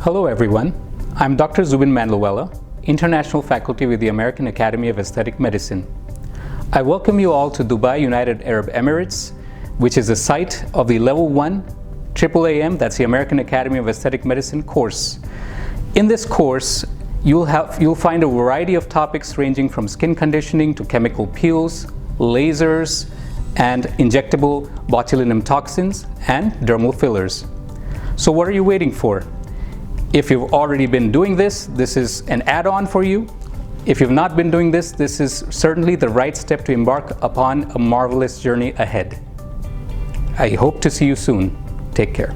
Hello everyone, I'm Dr. Zubin Manluella, International Faculty with the American Academy of Aesthetic Medicine. I welcome you all to Dubai, United Arab Emirates, which is the site of the Level 1 AAAM, that's the American Academy of Aesthetic Medicine course. In this course, you'll find a variety of topics ranging from skin conditioning to chemical peels, lasers, and injectable botulinum toxins and dermal fillers. So what are you waiting for? If you've already been doing this, this is an add-on for you. If you've not been doing this, this is certainly the right step to embark upon a marvelous journey ahead. I hope to see you soon. Take care.